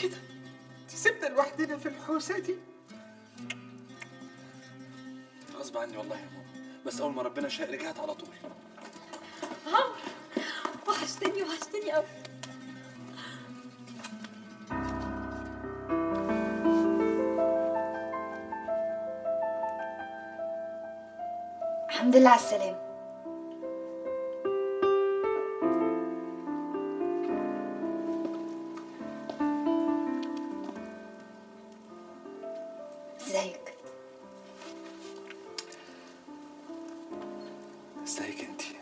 كده تسيبنا لوحدنا في الحوسه دي؟ غصب عني والله يا ماما، بس اول ما ربنا شاء رجعت على طول. عمرو وحشتني وحشتني قوي. الحمد لله على السلامة. ازيك؟ ازيك انتي؟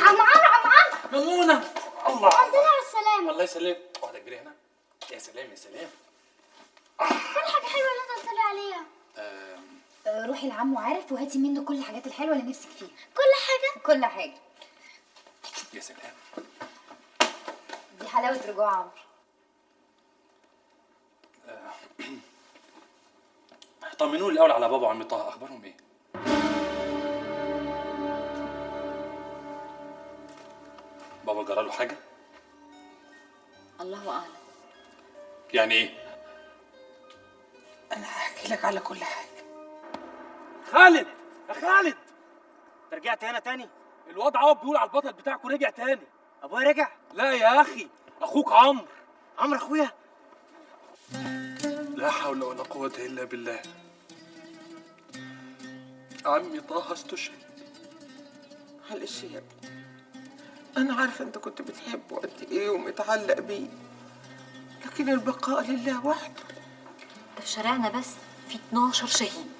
عم عمرو مامونة، الله الحمد لله على السلامة. الله يسلمك. واحدة كبيرة هنا. يا سلام يا سلام. كل حاجة حلوة اللي انت قلت لي عليها. روحي لعمو عارف وهاتي منه كل الحاجات الحلوة اللي نفسك فيها. كل حاجة؟ كل حاجة. يا سلام. دي حلاوة رجوع عمرو. طمنوني الأول على بابا وعمي طه، أخبارهم إيه؟ بابا جراله حاجة؟ الله أعلم. يعني إيه؟ انا هحكي لك على كل حاجه. خالد يا خالد، انت رجعت هنا تاني؟ الواد عوض بيقول على البطل بتاعكوا رجع تاني. ابويا رجع؟ لا يا اخي، اخوك عمرو. عمرو اخويا؟ لا حول ولا قوة إلا بالله. عمي طه استشهد. معلش يا ابني، انا عارفه انت كنت بتحبه قد ايه ومتعلق بيه، لكن البقاء لله وحده. ده في شارعنا بس في 12 شهيد.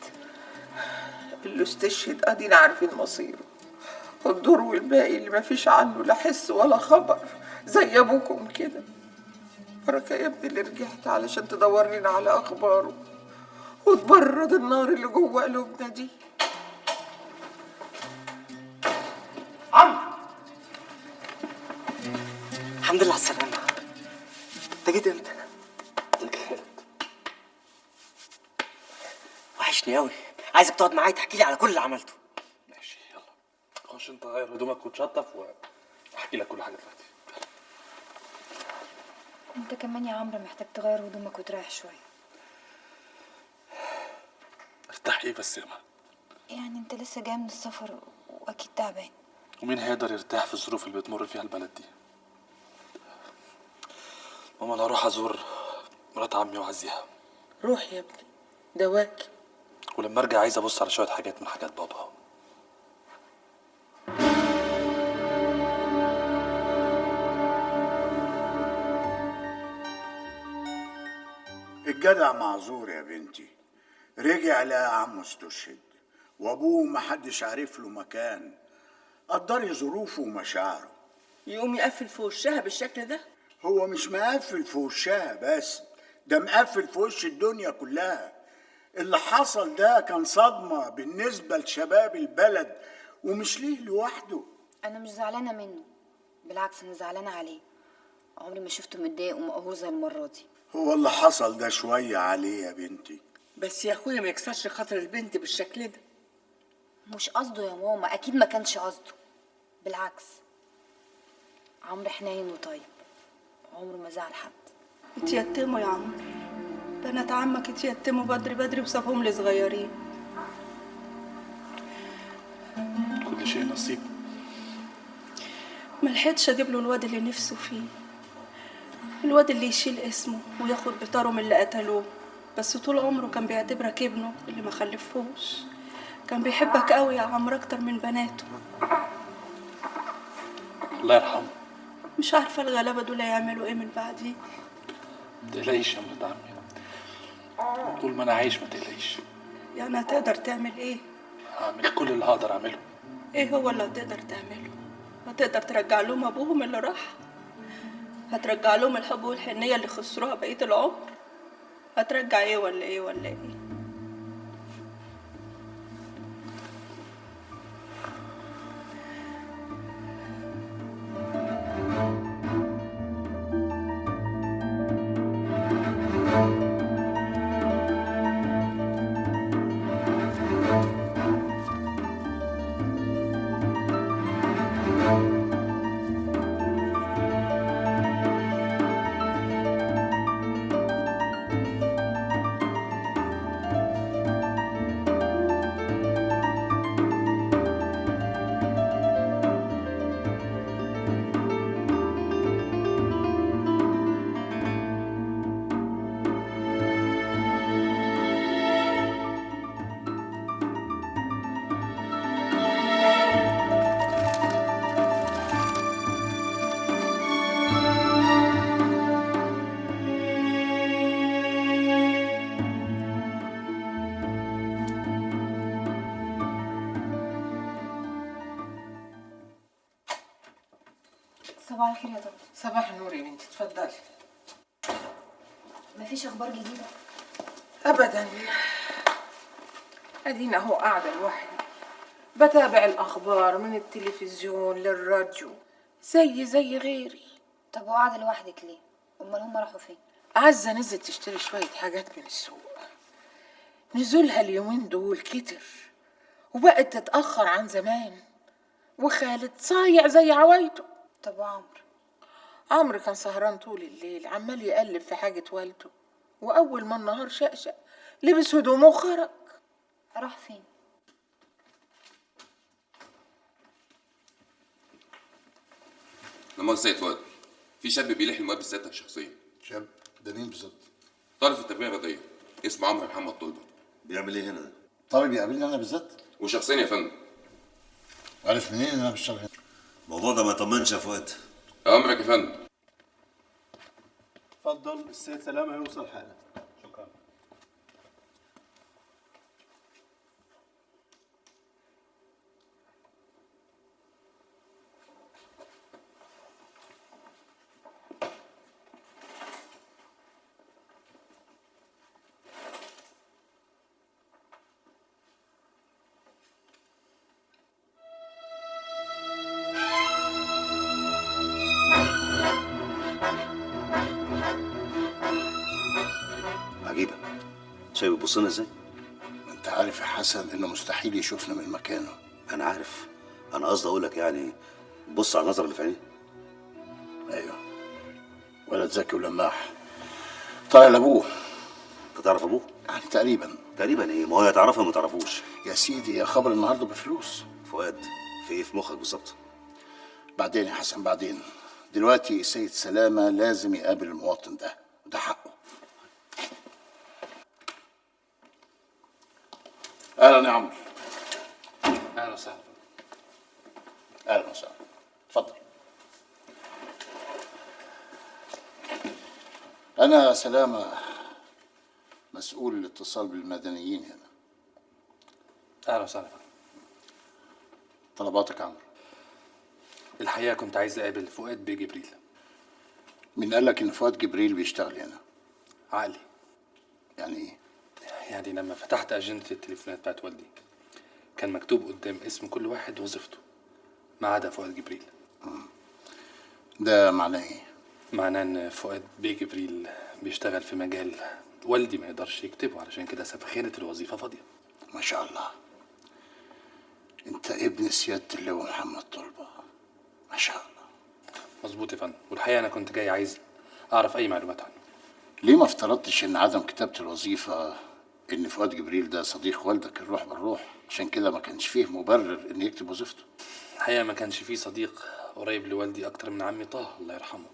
اللي استشهد ادينا عارفين مصيره، الدور والباقي اللي مفيش عنه لا حس ولا خبر، زي ابوكم كده. بركة يا ابني اللي رجعت علشان تدور لنا على اخباره وتبرد النار اللي جوه قلوبنا دي. عمرو الحمد لله على السلامة. انت جيت امتى؟ لك خالد. وحشني قوي، عايزك تقعد معايا تحكي لي على كل اللي عملته. ماشي يلا، خش أنت غير هدومك وتشطف وأحكي لك كل حاجة دلوقتي. انت كمان يا عمرو محتاج تغير هدومك وتريح شوية. ارتاح إيه بس يا ما؟ يعني انت لسه جاي من السفر واكيد تعبان. ومين هيقدر يرتاح في الظروف اللي بتمر فيها البلد دي؟ ماما أنا هروح أزور مرات عمي وأعزيها، روح يا ابني، دواك. ولما أرجع عايز أبص على شوية حاجات من حاجات بابا. الجدع معذور يا بنتي، رجع لقى عمه استشهد وابوه محدش عارف له مكان. قدري ظروفه ومشاعره. يقوم يقفل في وشها بالشكل ده؟ هو مش مقفل في وشها بس، ده مقفل في وش الدنيا كلها. اللي حصل ده كان صدمة بالنسبة لشباب البلد ومش ليه لوحده. انا مش زعلانة منه، بالعكس انا زعلانة عليه. عمري ما شفته متضايق ومقهوزة المرة دي. هو اللي حصل ده شوية عليه يا بنتي. بس يا اخويا ما يكسرش خاطر البنت بالشكل ده. مش قصده يا ماما، اكيد ما كانش قصده، بالعكس عمرو حنين وطيب، عمره ما زعل حد. اتيتموا يا عمرو، بنات عمك اتيتموا بدري بدري وسابهم لي صغيرين. كل شيء نصيب. ملحقتش اجيب له الواد اللي نفسه فيه، الواد اللي يشيل اسمه وياخد بطاره من اللي قتلوه، بس طول عمره كان بيعتبرك ابنه اللي ما خلفهوش. كان بيحبك قوي يا عمرو اكتر من بناته. الله يرحمه. مش عارفه الغلابه دول هيعملوا ايه من بعديه. ما تقلقيش يا مرات عمي، طول ما انا عايش ما تقلقيش. يعني هتقدر تعمل ايه؟ هعمل كل اللي هقدر اعمله. ايه هو اللي هتقدر تعمله؟ هتقدر ترجع لهم ابوهم اللي راح؟ هترجع لهم الحب والحنيه اللي خسروها بقيه العمر؟ هترجع ايه ولا ايه ولا ايه؟ صباح الخير يا طنط. صباح النور يا بنتي، اتفضلي. مفيش اخبار جديده؟ ابدا، ادينا اهو قاعده لوحدي بتابع الاخبار من التلفزيون للراديو زي غيري. طب وقاعده لوحدك ليه؟ امال هم راحوا فين؟ عزة نزلت تشتري شويه حاجات من السوق، نزولها اليومين دول كتر وبقت تتاخر عن زمان، وخالد صايع زي عوايده. طب وعمرو؟ عمرو كان سهران طول الليل عمال يقلب في حاجه والده، واول ما النهار شقشق لبس هدومه وخرج. راح فين؟ لا مؤاخذة يا فؤاد، في شاب بيلح المواد بذاتك شخصيا. شاب؟ ده مين بالظبط؟ طالب في التربية الرياضية اسمه عمرو محمد طلبة. بيعمل ايه هنا ده؟ طالب يقابلني انا بالذات؟ وشخصيا يا فندم. عارف منين ان انا بشتغل هنا؟ الموضوع ده ما يطمنش يا فؤاد. أمرك يا فندم. اتفضل، السيد سلامة هيوصل حالا. شكرا. عجيبة، شايف بيبص لنا ازاي؟ ما انت عارف يا حسن انه مستحيل يشوفنا من مكانه. انا عارف، انا قصدي اقول لك يعني بص على النظر اللي في عينيه. ايوه، ولد ذكي ولماح، طالع لابوه. انت تعرف ابوه؟ يعني تقريبا. تقريبا ايه؟ ما هو يا تعرفها ما تعرفوش. يا سيدي يا خبر النهارده بفلوس. فؤاد، في ايه في مخك بالظبط؟ بعدين يا حسن بعدين. دلوقتي السيد سلامة لازم يقابل المواطن ده، وده حقه. اهلا يا عمرو. اهلا وسهلا. اهلا وسهلا، اتفضل. انا سلامة، مسؤول الاتصال بالمدنيين هنا. اهلا وسهلا. طلباتك يا عمرو؟ الحقيقه كنت عايز اقابل فؤاد بيه جبريل. مين قال لك ان فؤاد جبريل بيشتغل هنا؟ عقلي. يعني ايه؟ يعني لما فتحت اجنده التليفونات بتاعت والدي كان مكتوب قدام اسم كل واحد وظيفته ما عدا فؤاد جبريل. ده معناه ايه؟ معناه ان فؤاد بيه جبريل بيشتغل في مجال والدي ما يقدرش يكتبه، علشان كده ساب خانه الوظيفه فاضيه. ما شاء الله، انت ابن سيادة اللواء محمد طلبة، ما شاء الله. مظبوط يا فندم، والحقيقه انا كنت جاي عايز اعرف اي معلومات عنه. ليه ما افترضتش ان عدم كتابة الوظيفة ان فؤاد جبريل ده صديق والدك الروح بالروح، عشان كده ما كانش فيه مبرر ان يكتب وظيفته؟ الحقيقه ما كانش فيه صديق قريب لوالدي اكتر من عمي طه الله يرحمه،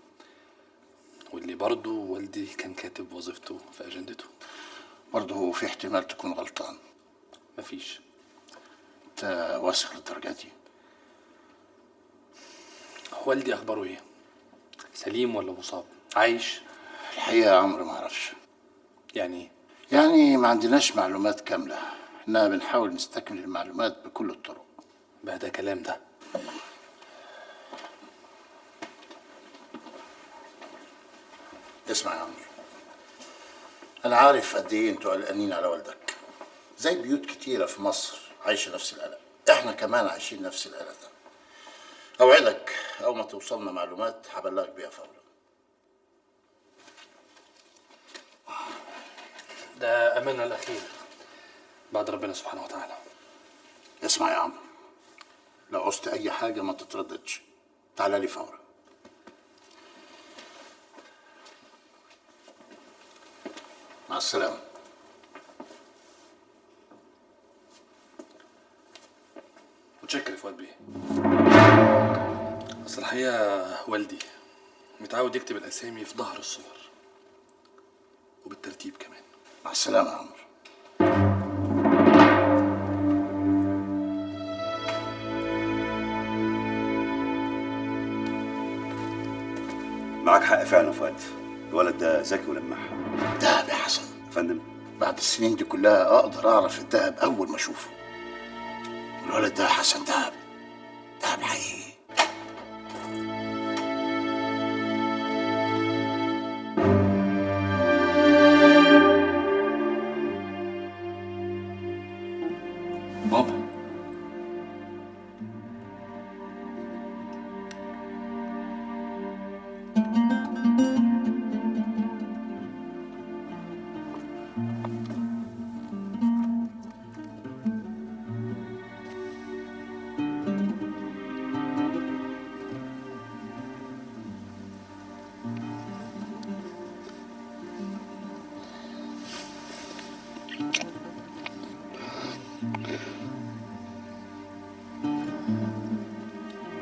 واللي برضه والدي كان كاتب وظيفته في اجندته. برضه في احتمال تكون غلطان. مفيش. انت واثق للدرجة دي؟ والدي اخباره ايه؟ سليم ولا مصاب؟ عايش؟ الحقيقة يا عمرو ما اعرفش. يعني ايه؟ يعني ما عندناش معلومات كاملة، احنا بنحاول نستكمل المعلومات بكل الطرق. بقى ده كلام ده؟ اسمع يا عمرو، انا عارف قد ايه انتوا قلقانين على والدك، زي بيوت كتيرة في مصر عايشة نفس القلق، احنا كمان عايشين نفس القلق ده. اوعدك اول ما توصلنا معلومات هبلغك بيها فورا. ده املنا الاخير بعد ربنا سبحانه وتعالى. اسمع يا عمرو، لو عوزت اي حاجة ما تترددش، تعالى لي فورا. مع السلامة. متشكر يا فؤاد بيه. اصل الحقيقه والدي متعود يكتب الاسامي في ظهر الصور وبالترتيب كمان. مع السلامة يا عمرو. معاك حق فعلا يا فؤاد، الولد ده ذكي ولماح. دهب يا حسن. يا فندم، بعد السنين دي كلها اقدر اعرف الدهب اول ما اشوفه. الولد ده يا حسن دهب، دهب حقيقي.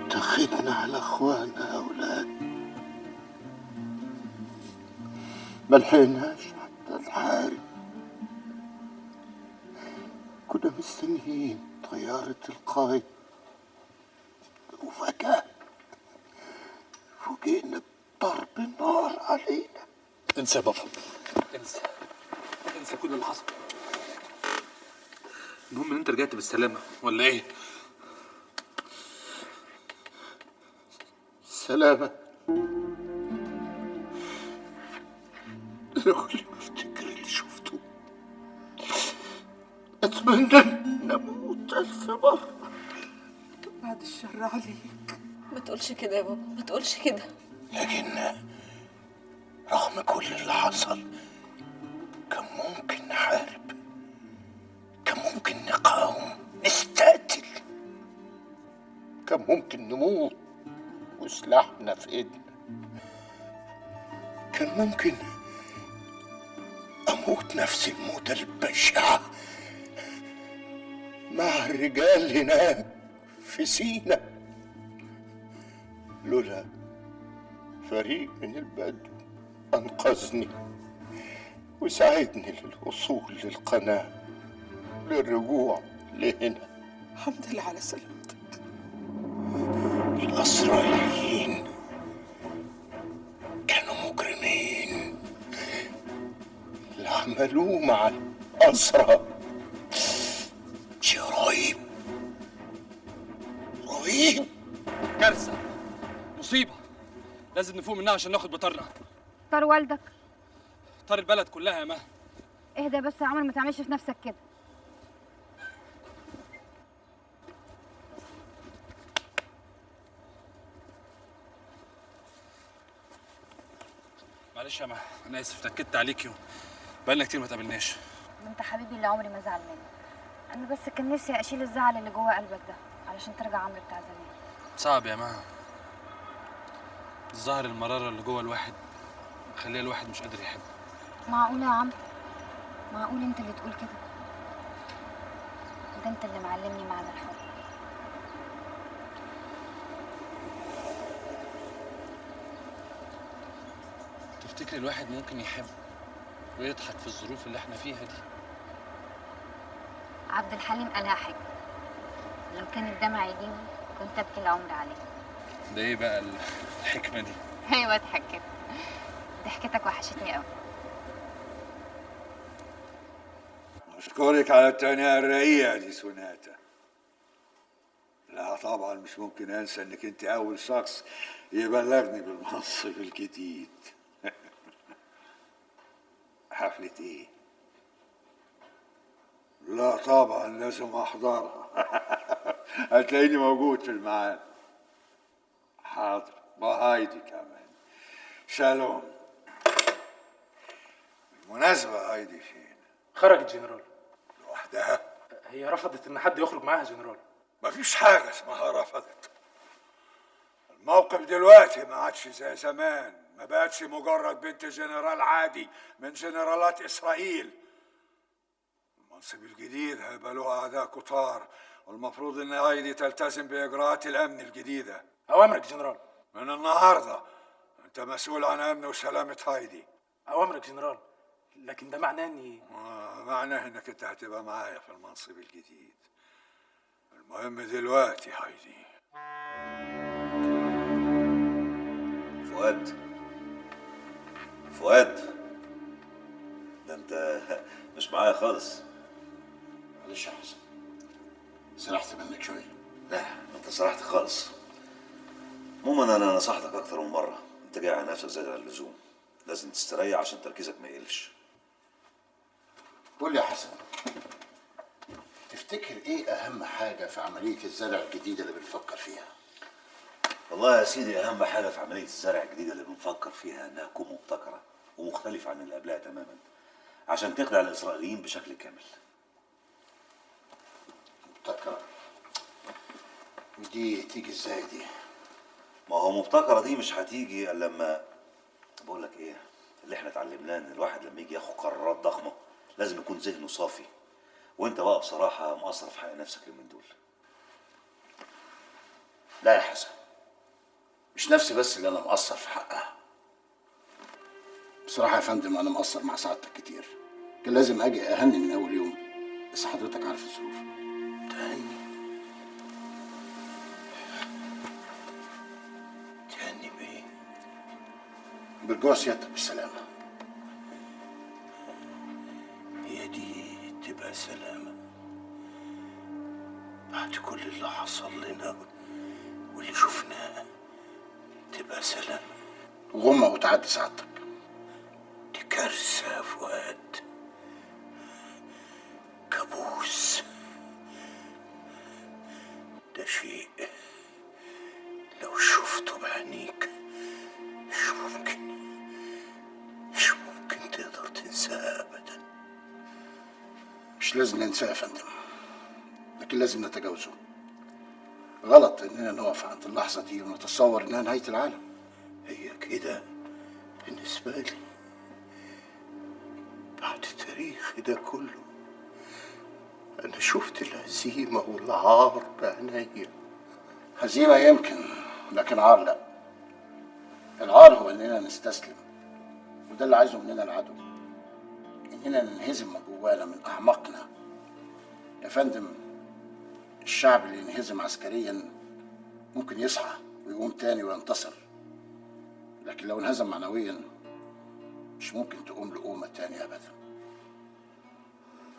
اتخذنا على اخوانا يا اولاد، ملحقناش حتى نحارب. كنا مستنيين طيارة القائد وفجأة فوجئنا بضرب النار علينا. انسى يا بابا، انسى كل اللي حصل. المهم ان انت رجعت بالسلامة ولا ايه؟ سلامة. أنا كل ما أفتكر اللي شفته أتمنى أن أموت 1000 مرة. بعد الشر عليك. ما تقولش كده يا بابا، ما تقولش كده. لكن رغم كل اللي حصل كان ممكن نحارب، كان ممكن نقاوم، نستقتل، كان ممكن نموت وسلاحنا في ايدنا، كان ممكن اموت نفس الموتة البشعة مع الرجال هناك في سينا، لولا فريق من البدو انقذني وساعدني للوصول للقناة، للرجوع لهنا. الحمد لله على سلامتك. الإسرائيليين كانوا مجرمين، اللي عملوه مع الأسرى شيء رهيب رهيب. كارثة، مصيبة، لازم نفوق منها عشان ناخد بطارنا. طار والدك؟ طار البلد كلها يا مها. اهدى بس يا عمر، ما تعملش في نفسك كده. معلش يا مها، انا اسف نكدت عليكي، بقالنا كتير ما تقابلناش. انت حبيبي اللي عمري ما زعل منك. انا بس كان نفسي اشيل الزعل اللي جوه قلبك ده علشان ترجع عمرو بتاع زمان. صعب يا مها، الظاهر المرارة اللي جوه الواحد مخليه الواحد مش قادر يحب. معقولة يا عمرو؟ معقول انت اللي تقول كده؟ ده انت اللي معلمني معنى الحب. تفتكري الواحد ممكن يحب ويضحك في الظروف اللي احنا فيها دي؟ عبد الحليم قالها حاجة، لو كان الدمع يجيني كنت ابكي العمر عليه. ده ايه بقى الحكمة دي؟ ايوه اضحك كده، ضحكتك وحشتني قوي. أشكرك على التهنئة الرقيقة دي سوناتا. لا طبعا مش ممكن أنسى إنك أنت أول شخص يبلغني بالمنصب الجديد. حفلة إيه؟ لا طبعا لازم أحضرها. هتلاقيني موجود في الميعاد. حاضر، وهايدي كمان. شالوم. بالمناسبة هايدي فين؟ خرجت جنرال. لوحدها؟ هي رفضت ان حد يخرج معاها جنرال. مفيش حاجة اسمها رفضت. الموقف دلوقتي ما عادش زي زمان، ما بقتش مجرد بنت جنرال عادي من جنرالات إسرائيل. المنصب الجديد هيبقى له أعداء كتار، والمفروض إن هايدي تلتزم بإجراءات الأمن الجديدة. أوامرك جنرال. من النهاردة أنت مسؤول عن أمن وسلامة هايدي. أوامرك جنرال، لكن ده معناه إني معناه إنك أنت هتبقى معايا في المنصب الجديد. المهم دلوقتي هايدي. فؤاد، ده انت مش معايا خالص. معلش يا حسن، سرحت منك شويه. لا انت سرحت خالص. عموما انا نصحتك اكتر من مره، انت جاي على نفسك زيادة عن اللزوم، لازم تستريح عشان تركيزك ما يقلش. قول لي يا حسن، تفتكر ايه اهم حاجه في عمليه الزرع الجديده اللي بنفكر فيها؟ والله يا سيدي اهم حاجه في عمليه الزرع الجديده اللي بنفكر فيها انها تكون مبتكره ومختلفه عن اللي قبلها تماما، عشان تخدع الإسرائيليين بشكل كامل. مبتكرة؟ ودي تيجي ازاي دي؟ ما هو مبتكرة دي مش هتيجي إلا لما، بقول لك إيه، اللي إحنا اتعلمناه إن الواحد لما يجي ياخد قرارات ضخمة لازم يكون ذهنه صافي، وأنت بقى بصراحة مقصر في حق نفسك اليومين دول. لا يا حسن، مش نفسي بس اللي انا مقصر في حقها. بصراحة يا فندم انا مقصر مع سعادتك كتير، كان لازم اجي اهني من اول يوم، بس حضرتك عارف الظروف. تهني بايه؟ برجوع سيادتك بالسلامة. هي دي تبقى سلامة بعد كل اللي حصل لنا واللي شفناه؟ تبقى سلامة؟ غمة وتعدي سعادتك. دي كارثة يا فؤاد، كابوس. ده شيء لو شفته بعينيك مش ممكن تقدر تنساه أبدا. مش لازم ننساه يا فندم، لكن لازم نتجاوزه. غلط اننا نقف عند اللحظة دي ونتصور انها نهاية العالم. هي كده بالنسبة لي بعد تاريخي ده كله. أنا شفت الهزيمة والعار بعينيا. هزيمة يمكن، لكن عار لا. العار هو اننا نستسلم، وده اللي عايزه مننا العدو، اننا ننهزم من جوانا من اعماقنا. يا فندم، الشعب اللي ينهزم عسكريا ممكن يصحى ويقوم تاني وينتصر، لكن لو انهزم معنويا مش ممكن تقوم له قومة تاني ابدا.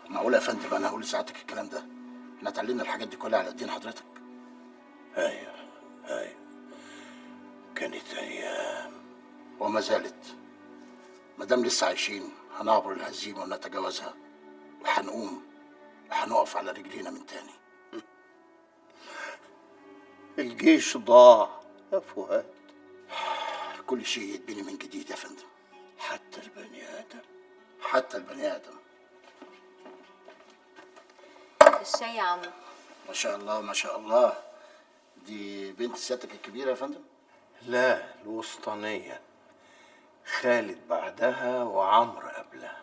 معقول يا فندم انا هقول لساعتك الكلام ده؟ احنا اتعلمنا الحاجات دي كلها على ايدين حضرتك. أيوة كانت أيام وما زالت. مادام لسه عايشين هنعبر الهزيمة ونتجاوزها، وهنقوم وهنقف على رجلينا من تاني. الجيش ضاع يا فؤاد. كل شيء يتبني من جديد يا فندم، حتى البني آدم. حتى البني آدم. الشاي يا عمو. ما شاء الله ما شاء الله. دي بنت سيادتك الكبيرة يا فندم؟ لا، الوسطانية. خالد بعدها وعمرو قبلها.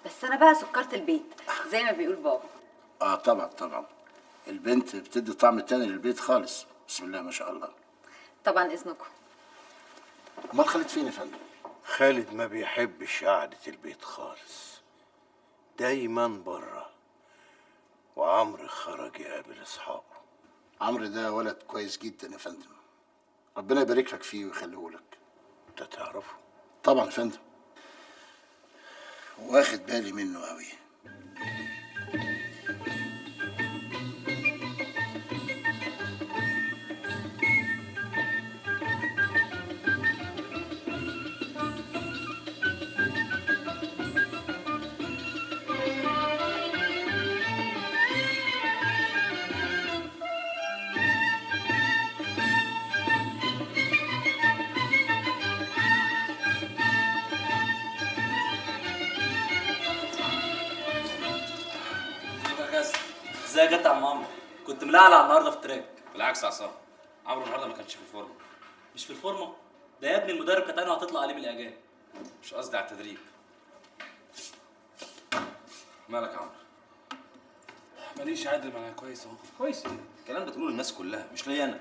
بس انا بقى سكرت البيت زي ما بيقول بابا. طبعا طبعا، البنت بتدي طعم تاني للبيت خالص. بسم الله ما شاء الله. طبعا اذنكم. امال خالد فين يا فندم؟ خالد ما بيحبش قعدة البيت خالص، دايما بره. وعمرو خرج يقابل اصحابه. عمرو ده ولد كويس جدا يا فندم، ربنا يبارك لك فيه ويخليه لك. انت تعرفه؟ طبعا يا فندم، واخد بالي منه قوي. ازيك يا عم عمرو؟ كنت ملعلع النهارده في التراك. بالعكس يا عصام، عمرو النهارده ما كانش في الفورمه. مش في الفورمه؟ ده يا ابني المدرب كانت عينه هتطلع عليه من الاجانب. مش قصدي على التدريب. مالك يا عمرو؟ ماليش عادل، ما انا كويس اهو. كويس ايه؟ الكلام ده تقوله للناس كلها مش ليا انا.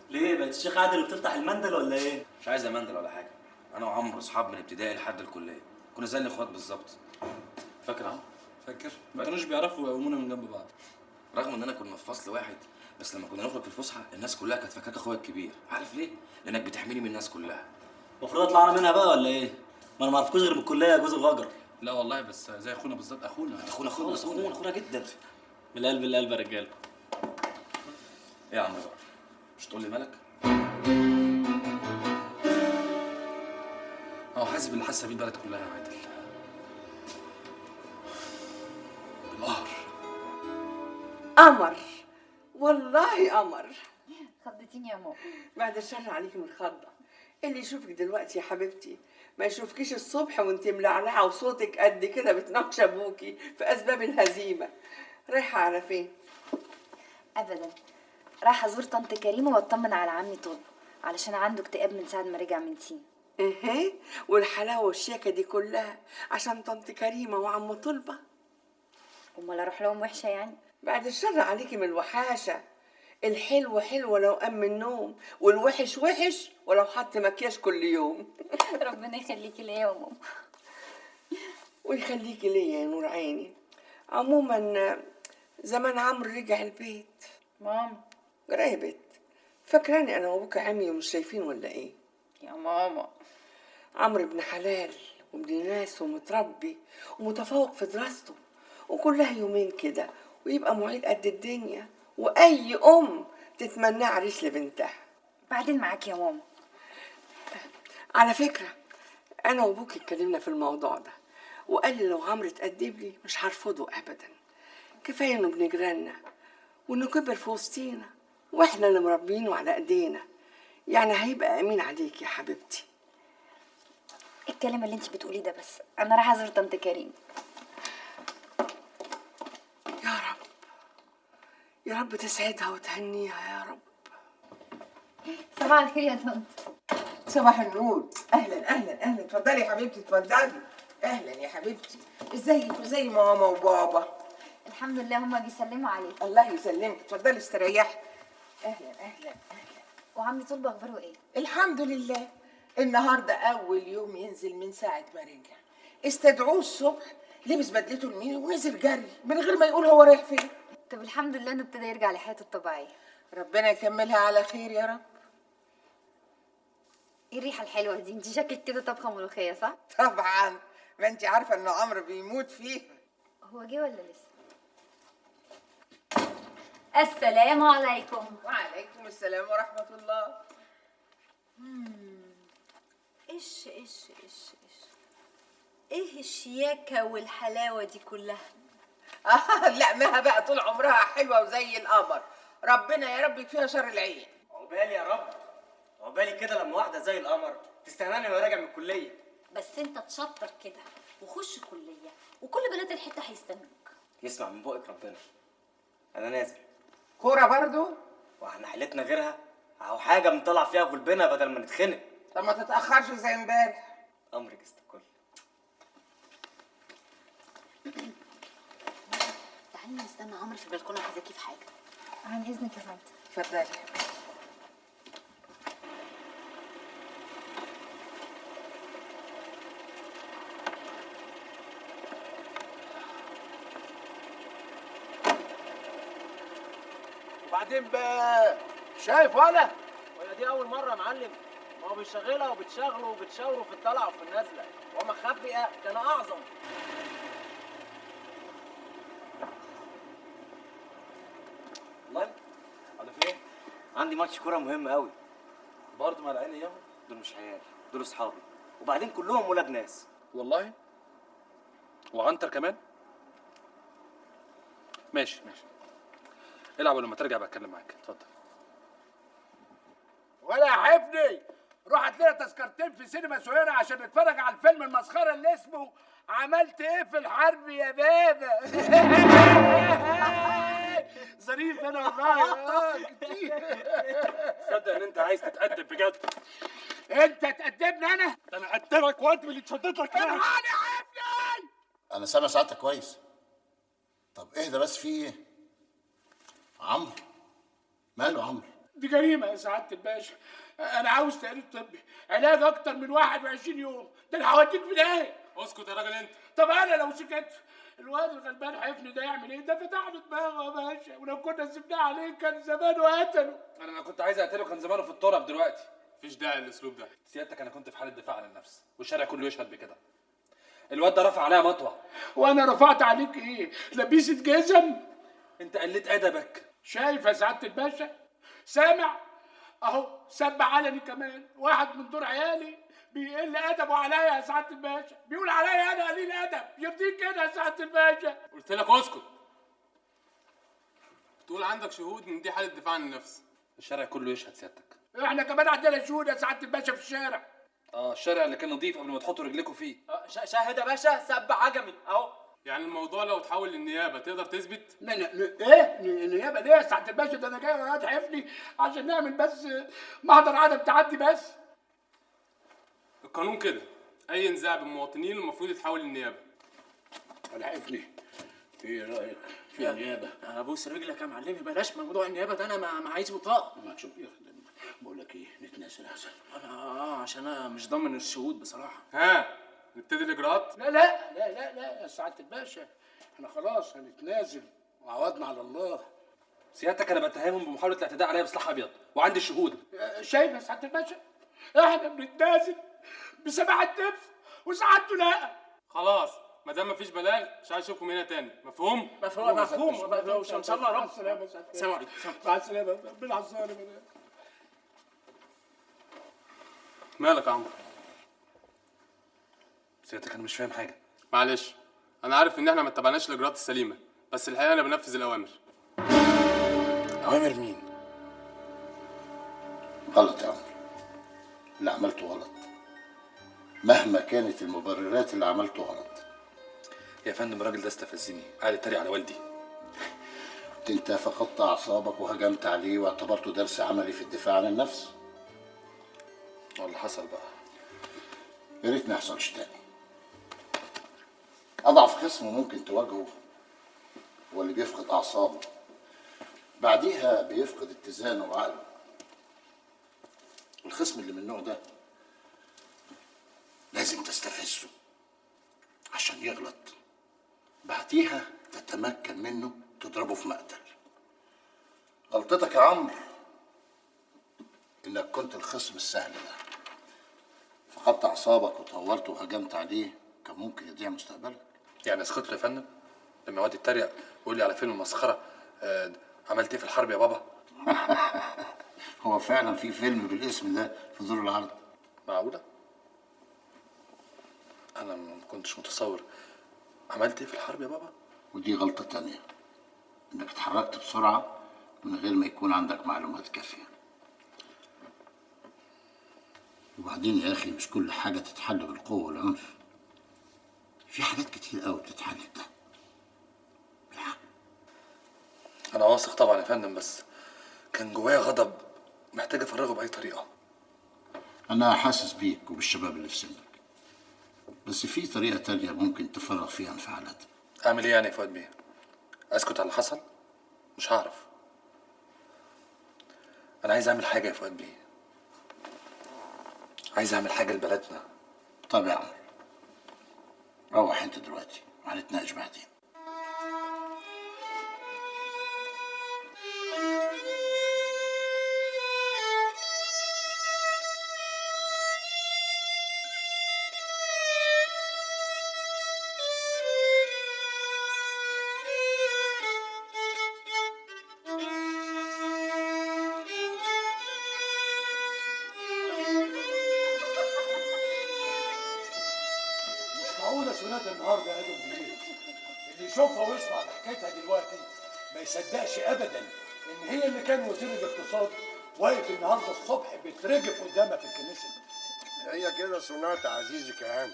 ليه بقيت الشيخ عادل وبتفتح المندل ولا ايه؟ مش عايز امندل ولا حاجه، انا وعمرو اصحاب من ابتدائي لحد الكليه، كنا زي الاخوات بالظبط. فاكر عمرو؟ فاكر؟ ما كانوش بيعرفوا يقومونا من جنب بعض، رغم اننا كنا في فصل واحد، بس لما كنا نخرج في الفسحه الناس كلها كانت فاكراك اخويا الكبير. عارف ليه؟ لانك بتحميني من الناس كلها. المفروض اطلع انا منها بقى ولا ايه؟ ما انا ما اعرفكوش غير من الكليه يا جوز الغجر. لا والله، بس زي اخونا بالظبط. اخونا خالص، اخونا جدا. من القلب للقلب يا رجاله. ايه يا عمرو بقى؟ مش تقول لي مالك؟ حاسس باللي حاسه بيه البلد كلها يا عادل. بالقهر. قمر، والله قمر. خضتيني يا ماما. بعد الشر عليكي من الخضة. اللي يشوفك دلوقتي يا حبيبتي ما يشوفكيش الصبح وانت ملعلعه وصوتك قد كده بتناقش ابوكي في اسباب الهزيمه. رايحه على فين؟ ابدا، رايحه ازور طنط كريمه واطمن على عمي طلبه علشان عنده اكتئاب من ساعه ما رجع من سين. ايه والحلاوه والشياكه دي كلها عشان طنط كريمه وعم طلبه؟ امال اروح لهم وحشه يعني؟ بعد الشر عليكي من الوحاشه. الحلو حلو لو قام من النوم، والوحش وحش ولو حط مكياج كل يوم. ربنا يخليكي ليا يا ماما. ويخليكي ليا يا نور عيني. عموما زمان عمرو رجع البيت. ماما قريبت فاكراني انا وابوك عمي ومش شايفين ولا ايه؟ يا ماما، عمرو ابن حلال وابن ناس ومتربي ومتفوق في دراسته، وكلها يومين كده ويبقى معيد قد الدنيا، واي ام تتمناه عريس لبنتها. بعدين معاك يا ماما. على فكره انا وابوك اتكلمنا في الموضوع ده، وقال لي لو عمرو اتقدم لي مش هرفضه ابدا. كفايه انه ابن جيراننا وانه كبر في وسطينا واحنا اللي مربينه على ايدينا، يعني هيبقى امين عليك يا حبيبتي. الكلام اللي انت بتقوليه ده بس، انا رايحه ازور طنط كريم. يا رب يا رب تسعدها وتهنيها يا رب. صباح الخير يا طنط. صباح النور. اهلا اهلا اهلا، اتفضلي يا حبيبتي اتفضلي. اهلا يا حبيبتي، ازيك وزي ماما وبابا؟ الحمد لله، هما بيسلموا عليك. الله يسلمك، اتفضلي استريحي. اهلا اهلا اهلا. وعمي طلبه اخباره ايه؟ الحمد لله. النهارده اول يوم ينزل من ساعه ما رجع. استدعوه الصبح لبس بدلته الميني ونزل جري من غير ما يقول هو رايح فين. طب الحمد لله انه ابتدى يرجع لحياته الطبيعيه. ربنا يكملها على خير يا رب. ايه الريحه الحلوه دي؟ انت شكلك كده طبخه ملوخيه صح؟ طبعا، ما انت عارفه ان عمرو بيموت فيه. هو جه ولا لسه؟ السلام عليكم. وعليكم السلام ورحمه الله. ايش ايش ايش ايش ايه الشياكة والحلاوة دي كلها؟ لا مها بقى طول عمرها حلوه وزي القمر. ربنا يا رب يكفيها شر العين. عقبالي يا رب، عقبالي كده لما واحده زي القمر تستناني وانا راجع من الكليه. بس انت تشطر كده وخش كلية وكل بنات الحتة هيستنوك. يسمع من بقك ربنا. انا نازل. كوره برضو؟ واحنا حيلتنا غيرها؟ اهو حاجه بنطلع فيها قلبنا بدل ما نتخنق. طب ما تتاخرش زي امبارح. امرك است الكل. تعالي نستنى عمرو في البلكونة، عايزاكي في حاجة. عن اذنك يا طنط. اتفضلي. وبعدين بقى شايف ولا دي اول مره يا معلم. ما هو بيشغلها وبتشغله وبتشاوره في الطلعه وفي النازله، وما خبئ كان اعظم. والله على فين؟ عندي ماتش كوره مهم قوي. برضه مع العين اياهم؟ دول مش عيال، دول اصحابي، وبعدين كلهم ولاد ناس. والله؟ وعنتر كمان؟ ماشي ماشي، العب ولما ترجع بتكلم معاك. اتفضل. ولا يا حبني، روح هات لنا تذكرتين في سينما سهيرة عشان نتفرج على الفيلم المسخره اللي اسمه عملت ايه في الحرب يا بابا. ظريف انا والله كتير. تصدق ان انت عايز تتقدم بجد؟ انت تقدمني انا؟ ده انا اقدمك وادمي اللي اتشدت لك. الحقني يا حبني. انا سامع سعادتك كويس. طب اهدى بس، في ايه؟ عمرو ماله عمرو؟ دي جريمه يا سعاده الباشا. انا عاوز تقرير طبي، علاج اكتر من 21 يوم. ده انا هوديك في داهيه. اسكت يا راجل انت. طب انا لو سكت الواد الغلبان حفني ده يعمل ايه؟ ده فتح له دماغه يا باشا، ولو كنا سيبناه عليه كان زمانه قتله. انا كنت عايز اقتله، كان زمانه في التراب دلوقتي. مفيش داعي للاسلوب ده سيادتك. انا كنت في حاله دفاع عن النفس والشارع كله يشهد بكده. الواد ده رفع عليا مطوه. وانا رفعت عليك ايه؟ لبيسه جزم؟ انت قلت ادبك. شايف يا سعاده الباشا؟ سامع؟ اهو سب علني كمان. واحد من دور عيالي بيقل ادبه عليا يا سعاده الباشا، بيقول عليا انا قليل ادب. يرضيك كده يا سعاده الباشا؟ قلت لك اسكت. تقول عندك شهود ان دي حاله دفاع عن النفس. الشارع كله يشهد سيادتك. احنا كمان عندنا شهود يا سعاده الباشا في الشارع. الشارع اللي كان نظيف قبل ما تحطوا رجلكم فيه. شاهد يا باشا، سب عجمي اهو. يعني الموضوع لو اتحول للنيابه تقدر تثبت؟ ايه النيابه ليه يا سعاده الباشا؟ ده انا جاي هتحفني عشان نعمل بس محضر عدم تعدي بس. القانون كده، اي نزاع بين المواطنين المفروض يتحول للنيابه. الحقني، ايه رايك في النيابه؟ ابوس رجلك يا معلمي، بلاش موضوع النيابه ده، انا ما عايز بطاقه. ما تشوف بقول لك ايه، نتنازل احسن. انا عشان انا مش ضامن الشهود بصراحه. ها نبتدي الاجراءات؟ لا لا لا لا لا يا سعاده الباشا، احنا خلاص هنتنازل وعوضنا على الله. سيادتك انا بتهمهم بمحاوله الاعتداء عليا بسلاح ابيض وعندي شهود. شايف يا سعاده الباشا، احنا بنتنازل بسماع الدبس وسعادته لا. خلاص ما دام مفيش بلاغ مش عايز اشوفكم هنا تاني، مفهوم؟ مفهوم. ان شاء الله يا رب. مع السلامه. سلام عليكم. مع السلامه. ربنا على الظالم. مالك يا عمرو؟ سيادتك انا مش فاهم حاجه. معلش انا عارف ان احنا ما اتبعناش الاجراءات السليمه، بس الحقيقه انا بنفذ الاوامر. اوامر مين؟ غلط يا عمرو، اللي عملته غلط مهما كانت المبررات، اللي عملته غلط. يا فندم الراجل ده استفزني، قاعد يتريق على والدي. انت فقدت اعصابك وهجمت عليه واعتبرته درس عملي في الدفاع عن النفس. واللي حصل بقى يا ريت ما يحصلش تاني. اضعف خصم ممكن تواجهه هو اللي بيفقد اعصابه، بعديها بيفقد اتزانه وعقله. الخصم اللي من النوع ده لازم تستفزه عشان يغلط، بعديها تتمكن منه تضربه في مقتل. غلطتك يا عمرو انك كنت الخصم السهل ده، فقدت اعصابك وتهورت وهجمت عليه، كان ممكن يضيع مستقبلك. يعني اسكت يا فندم لما يقعد يتريق ويقول لي على فيلم مسخره عملت ايه في الحرب يا بابا؟ هو فعلا في فيلم بالاسم ده في دور العرض؟ معقوله؟ انا ما كنتش متصور. عملت ايه في الحرب يا بابا؟ ودي غلطه تانية، انك اتحركت بسرعه من غير ما يكون عندك معلومات كافيه. وبعدين يا اخي مش كل حاجه تتحل بالقوه والعنف، في حاجات كتير قوي بتتحل ده بالعقل. انا واثق طبعا يا فندم، بس كان جوايا غضب محتاج افرغه باي طريقه. انا حاسس بيك وبالشباب اللي في سنك، بس في طريقه تانية ممكن تفرغ فيها انفعالاتك. اعمل ايه يعني يا فؤاد بيه؟ اسكت على اللي حصل؟ مش هعرف. انا عايز اعمل حاجه يا فؤاد بيه، عايز اعمل حاجه لبلدنا. طب يا عمرو روح انت دلوقتي وهنتناقش بعدين. سوناتا النهارده يا ادم بالليل، اللي يشوفها ويسمع بحكايتها دلوقتي ما يصدقش ابدا ان هي اللي كان وزير الاقتصاد واقف النهارده الصبح بيترجف قدامها في الكنيسه. هي كده سوناتا عزيزي كهان،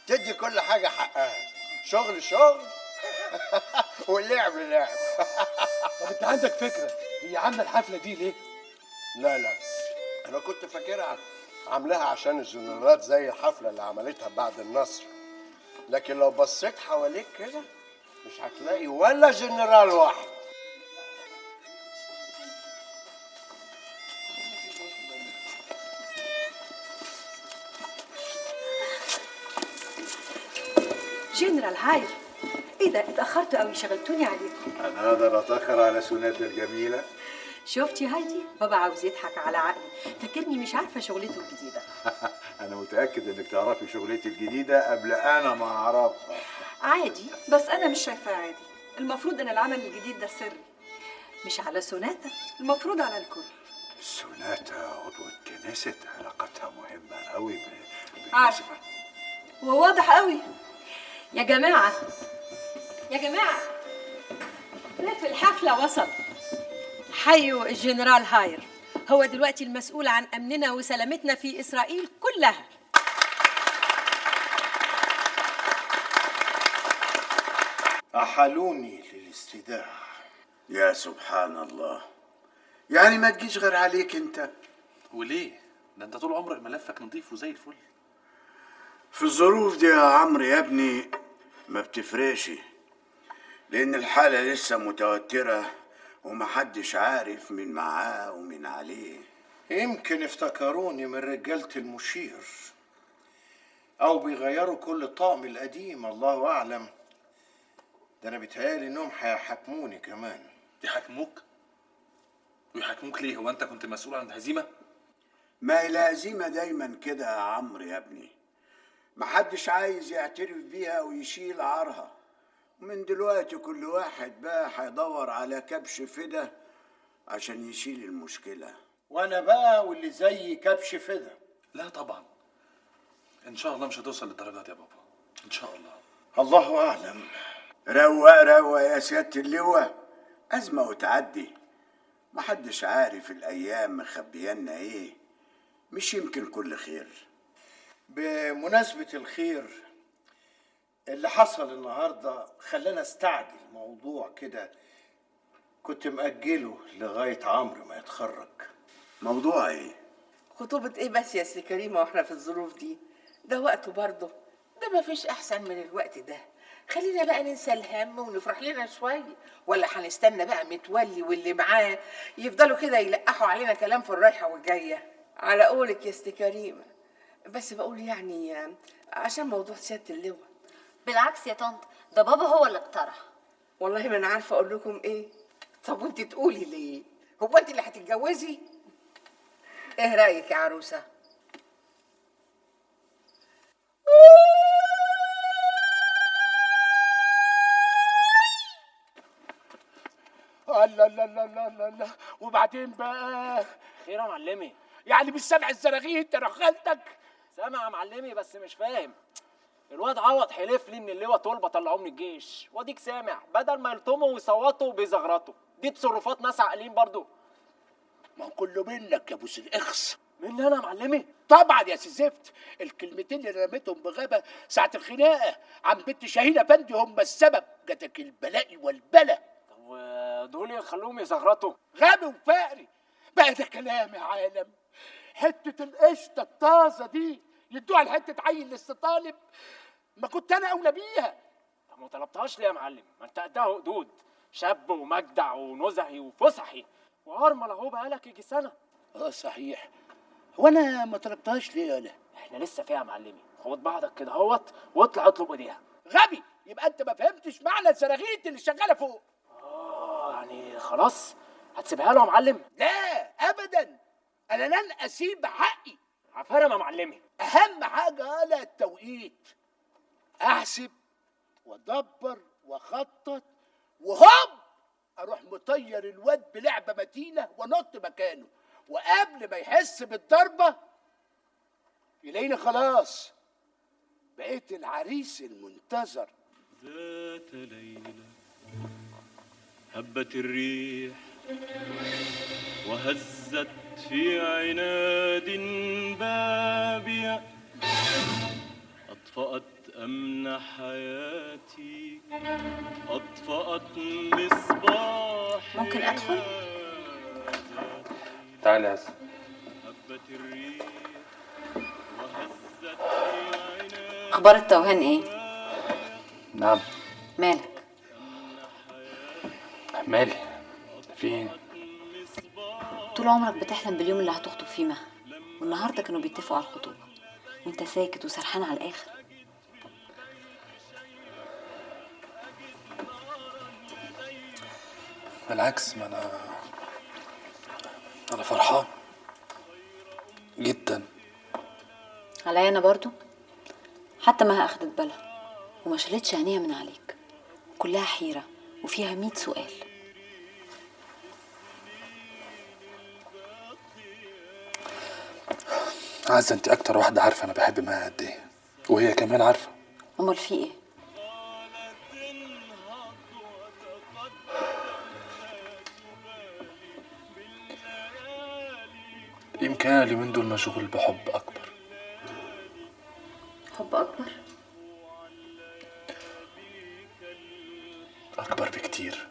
تدي كل حاجه حقها، شغل شغل واللعب لعب. طب انت عندك فكره هي عامله الحفله دي ليه؟ لا انا كنت فاكرها عاملاها عشان الجنرالات زي الحفله اللي عملتها بعد النصر، لكن لو بصيت حواليك كده مش هتلاقي ولا جنرال واحد. جنرال هاير، ايه ده اتاخرتوا قوي، شغلتوني عليكم. انا اقدر اتاخر على سوناتا الجميله؟ شفتي هايدي، بابا عاوز يضحك على عقلي، فاكرني مش عارفه شغلته الجديده. انا متاكد انك تعرفي شغلتي الجديده قبل انا ما اعرفها. عادي، بس انا مش شايفاه عادي. المفروض ان العمل الجديد ده سري، مش على سوناتا، المفروض على الكل. سوناتا عضوة كنيسة، علاقتها مهمة قوي عارفه وواضح قوي. يا جماعه يا جماعه، ضيف الحفله وصل. حيوا الجنرال هاير، هو دلوقتي المسؤول عن امننا وسلامتنا في اسرائيل كلها. أحالوني للاستداع. يا سبحان الله، يعني ما تجيش غير عليك انت؟ وليه؟ ده انت طول عمرك ملفك نظيف وزي الفل. في الظروف دي يا عمرو يا ابني ما بتفرقش، لأن الحالة لسه متوترة ومحدش عارف مين معاه ومين عليه. يمكن افتكروني من رجالة المشير، أو بيغيروا كل الطقم القديم، الله أعلم. ده أنا بيتهيألي إنهم هيحاكموني كمان. يحاكموك؟ ويحاكموك ليه؟ هو أنت كنت مسؤول عن الهزيمة؟ ما الهزيمة دايما كده يا عمرو يا ابني، محدش عايز يعترف بيها ويشيل عارها، ومن دلوقتي كل واحد بقى هيدور على كبش فدا عشان يشيل المشكلة. وأنا بقى واللي زي كبش فدا؟ لا طبعا، إن شاء الله مش هتوصل للدرجة دي يا بابا، إن شاء الله. الله أعلم. روق روق يا سيادة اللواء، أزمة وتعدي، محدش عارف الأيام مخبيانا إيه، مش يمكن كل خير. بمناسبة الخير، اللي حصل النهاردة خلانا استعجل موضوع كده كنت مأجله لغاية عمرو ما يتخرج. موضوع ايه؟ خطوبة ايه بس يا سي كريمة واحنا في الظروف دي؟ ده وقته برضه، ده مفيش أحسن من الوقت ده. خلينا بقى ننسى الهم ونفرح لنا شوية، ولا هنستنى بقى متولي واللي معاه يفضلوا كده يلقحوا علينا كلام في الرايحة والجاية؟ على قولك يا سي كريمة، بس بقول يعني عشان موضوع سيادة اللواء. بالعكس يا طنط، ده بابا هو اللي اقترح. والله ما انا عارفه اقول لكم ايه. طب وانت تقولي ليه؟ هو انت اللي هتتجوزي؟ ايه رايك يا عروسه؟ الله الله الله الله الله. وبعدين بقى خير يا معلمي؟ يعني مش سامع الزراغير انت رخالتك؟ سامع يا معلمي بس مش فاهم. الواد عوض حلف لي ان اللواء طلبه طلعوه من الجيش، واديك سامع بدل ما يلطموا ويصوتوا وبيزغرطوا. دي تصرفات ناس عاقلين برضو. ما هو كله منك يا ابو الاخص. مني انا يا معلمي؟ طبعا يا سي زفت، الكلمتين اللي رميتهم بغابه ساعه الخناقه عن بنت شاهين افندي هم السبب، جاتك البلاء والبلا. طب ودول يخلوهم يزغرطوا؟ غبي وفقري بقى ده كلام يا عالم. حته القشطه الطازه دي يدوها لحته عيل لسه طالب، ما كنت انا اولى بيها. طب ما طلبتهاش ليه يا معلم؟ ما انت قدها قدود، شاب ومجدع ونزهي وفصحي وارمل اهو بقالك يجي سنه. صحيح، هو انا ما طلبتهاش ليه يالا؟ احنا لسه فيها يا معلمي. خد بعضك كده اهوت واطلع اطلب ايديها. غبي، يبقى انت ما فهمتش معنى الزراغيط اللي شغاله فوق. يعني خلاص هتسيبها له يا معلم؟ لا ابدا، انا لن اسيب حقي. عفارم يا معلمي. اهم حاجه يالا التوقيت، احسب وادبر واخطط وهوب اروح مطير الواد بلعبه متينه ونط مكانه، وقبل ما يحس بالضربه يلاقيني خلاص بقيت العريس المنتظر. ذات ليلة هبت الريح وهزت في عناد بابي، أطفأت أمن حياتي، أطفأت مصباح. ممكن أدخل؟ تعالى يا حسن. هبت الريح وهزت اخبار التوهان ايه؟ نعم. مالك؟ مالي؟ في ايه؟ طول عمرك بتحلم باليوم اللي هتخطب فيه مها، والنهارده كانوا بيتفقوا على الخطوبه وانت ساكت وسرحان على الاخر. بالعكس، ما انا فرحان جدا. عليا انا برضو، حتى مها اخدت بالها وما شالتش عينيها من عليك، كلها حيره وفيها 100 سؤال. عزة، انت اكتر واحدة عارفة انا بحب مها قد ايه، وهي كمان عارفة. امال في ايه؟ يمكن انا اليومين دول مشغول بحب اكبر. حب اكبر؟ أكبر بكتير.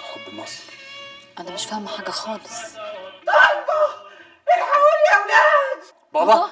حب مصر. انا مش فاهمه حاجه خالص. طيبة الحقوني يا ولاد. بابا